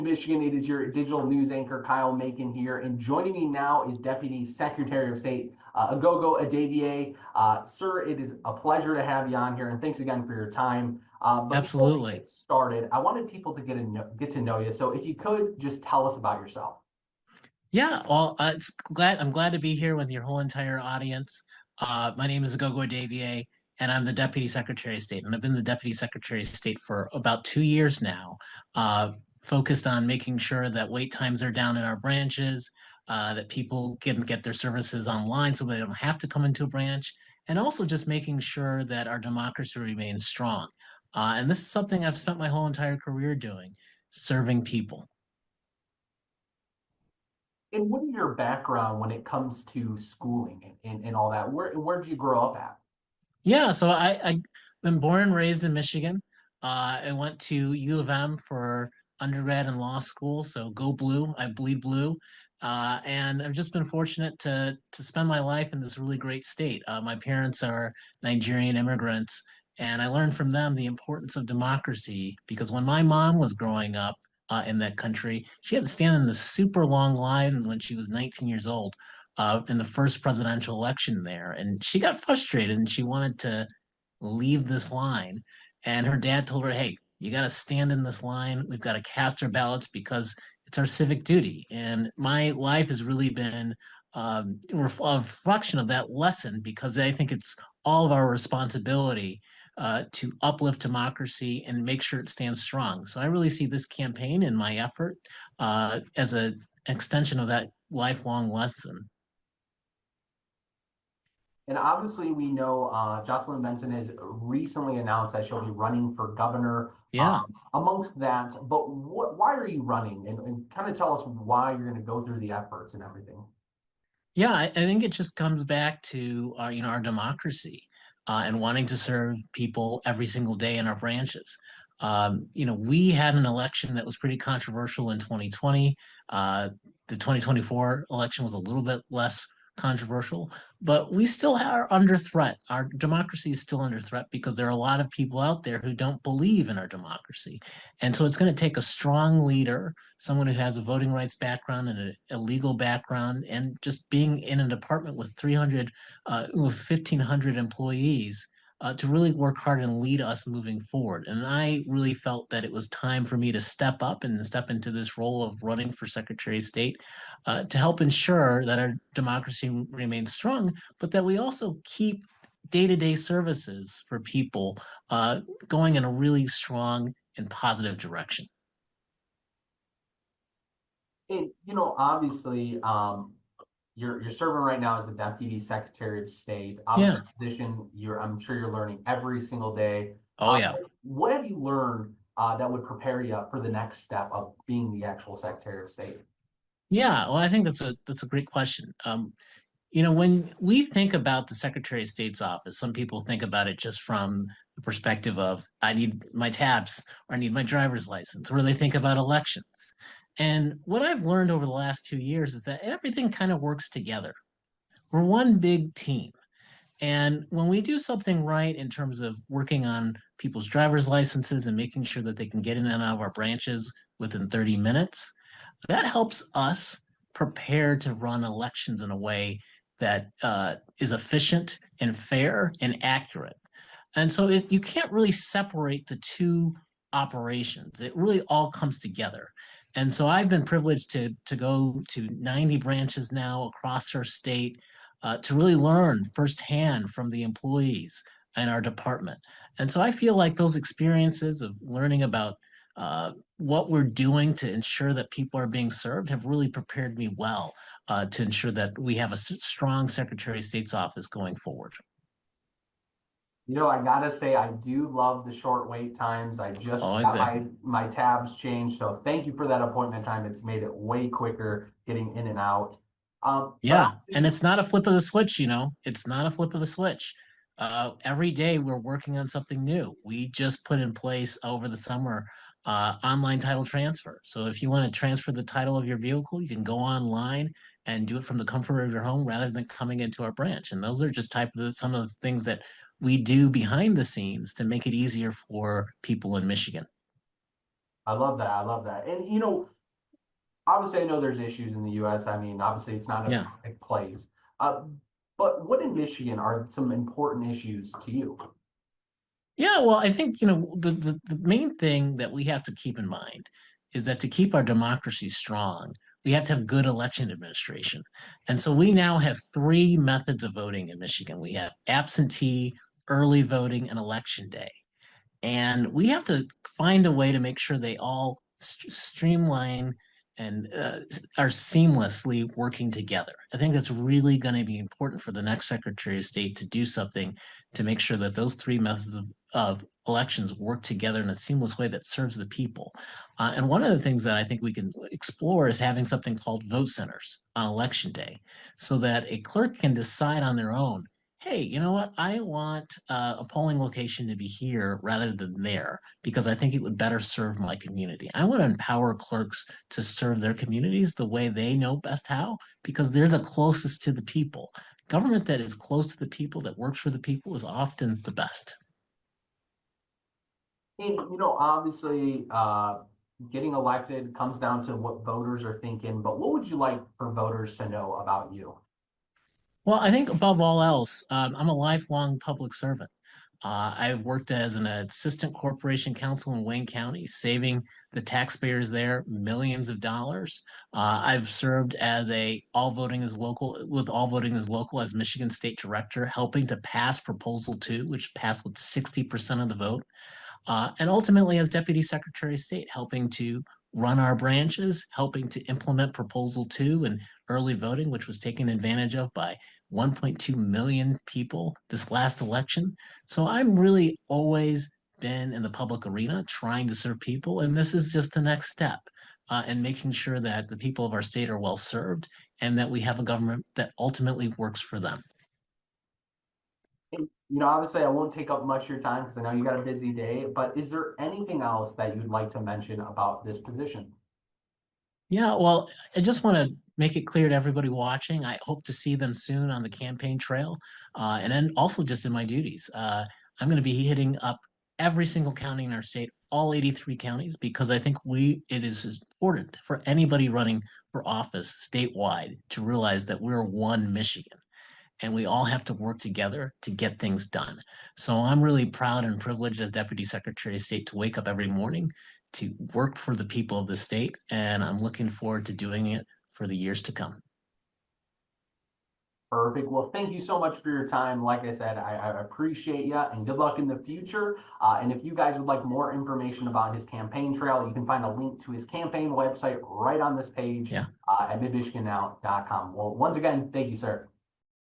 Michigan. It is your digital news anchor, Kyle Macon here. And joining me now is Deputy Secretary of State, Aghogho Edevbie. Sir, it is a pleasure to have you on here, and thanks again for your time. But before we Absolutely. get started, I wanted people to get to know you. So if you could just tell us about yourself. Yeah, well, I'm glad to be here with your whole entire audience. My name is Aghogho Edevbie, and I'm the Deputy Secretary of State, and I've been the Deputy Secretary of State for about 2 years now, focused on making sure that wait times are down in our branches, that people can get their services online so they don't have to come into a branch, and also just making sure that our democracy remains strong. And this is something I've spent my whole entire career doing, serving people. And what is your background when it comes to schooling and all that? Where did you grow up at? Yeah, so I been born and raised in Michigan. I went to U of M for undergrad and law school, so go blue. I bleed blue. And I've just been fortunate to spend my life in this really great state. My parents are Nigerian immigrants, and I learned from them the importance of democracy because when my mom was growing up in that country, she had to stand in this super long line when she was 19 years old in the first presidential election there. And she got frustrated and she wanted to leave this line. And her dad told her, hey, you got to stand in this line. We've got to cast our ballots because it's our civic duty. And my life has really been a reflection of that lesson because I think it's all of our responsibility to uplift democracy and make sure it stands strong. So I really see this campaign and my effort as an extension of that lifelong lesson. And obviously, we know Jocelyn Benson has recently announced that she'll be running for governor. Yeah. Amongst that, but why are you running? And kind of tell us why you're going to go through the efforts and everything. Yeah, I think it just comes back to our democracy and wanting to serve people every single day in our branches. We had an election that was pretty controversial in 2020. The 2024 election was a little bit less controversial, but we still are under threat. Our democracy is still under threat because there are a lot of people out there who don't believe in our democracy. And so it's going to take a strong leader, someone who has a voting rights background and a legal background, and just being in a department with 1,500 employees to really work hard and lead us moving forward. And I really felt that it was time for me to step up and step into this role of running for Secretary of State to help ensure that our democracy remains strong, but that we also keep day-to-day services for people going in a really strong and positive direction. And obviously, you're serving right now as the Deputy Secretary of State. Obviously, Yeah. a position I'm sure you're learning every single day. Oh, yeah. What have you learned that would prepare you for the next step of being the actual Secretary of State? Yeah, well, I think that's a great question. When we think about the Secretary of State's office, some people think about it just from the perspective of I need my tabs or I need my driver's license, or they think about elections. And what I've learned over the last 2 years is that everything kind of works together. We're one big team. And when we do something right in terms of working on people's driver's licenses and making sure that they can get in and out of our branches within 30 minutes, that helps us prepare to run elections in a way that is efficient and fair and accurate. And so you can't really separate the two operations. It really all comes together. And so I've been privileged to go to 90 branches now across our state to really learn firsthand from the employees in our department. And so I feel like those experiences of learning about what we're doing to ensure that people are being served have really prepared me well to ensure that we have a strong Secretary of State's office going forward. I gotta say, I do love the short wait times. I just Oh, got exactly. my tabs changed, so thank you for that appointment time. It's made it way quicker getting in and out. But Yeah, and obviously, it's not a flip of the switch. It's not a flip of the switch. Every day we're working on something new. We just put in place over the summer online title transfer. So if you want to transfer the title of your vehicle, you can go online and do it from the comfort of your home rather than coming into our branch. And those are just some of the things that we do behind the scenes to make it easier for people in Michigan. I love that. I love that. And, obviously, I know there's issues in the U.S. I mean, obviously, it's not a Yeah. perfect place. Uh, but what in Michigan are some important issues to you? Yeah, well, I think, the main thing that we have to keep in mind is that to keep our democracy strong, we have to have good election administration. And so we now have three methods of voting in Michigan. We have absentee, early voting, and election day. And we have to find a way to make sure they all streamline and are seamlessly working together. I think that's really going to be important for the next Secretary of State to do something to make sure that those three methods of elections work together in a seamless way that serves the people. And one of the things that I think we can explore is having something called vote centers on election day so that a clerk can decide on their own, hey, you know what? I want a polling location to be here rather than there because I think it would better serve my community. I want to empower clerks to serve their communities the way they know best how because they're the closest to the people. Government that is close to the people, that works for the people, is often the best. And, obviously, getting elected comes down to what voters are thinking, but what would you like for voters to know about you? Well, I think above all else, I'm a lifelong public servant. I've worked as an assistant corporation counsel in Wayne County, saving the taxpayers there millions of dollars. I've served as a all voting is local with all voting is local as Michigan State Director, helping to pass Proposal 2, which passed with 60% of the vote. And ultimately, as Deputy Secretary of State, helping to run our branches, helping to implement Proposal 2 and early voting, which was taken advantage of by 1.2 million people this last election. So I'm really always been in the public arena trying to serve people. And this is just the next step in making sure that the people of our state are well served and that we have a government that ultimately works for them. And, obviously, I won't take up much of your time because I know you got a busy day, but is there anything else that you'd like to mention about this position? Yeah, well, I just want to make it clear to everybody watching. I hope to see them soon on the campaign trail, and then also just in my duties. I'm going to be hitting up every single county in our state, all 83 counties, because I think it is important for anybody running for office statewide to realize that we're one Michigan and we all have to work together to get things done. So I'm really proud and privileged as Deputy Secretary of State to wake up every morning to work for the people of the state, and I'm looking forward to doing it for the years to come. Perfect. Well, thank you so much for your time. Like I said, I appreciate you and good luck in the future. And if you guys would like more information about his campaign trail, you can find a link to his campaign website right on this page Yeah. at midmichigannow.com. Well, once again, thank you, sir.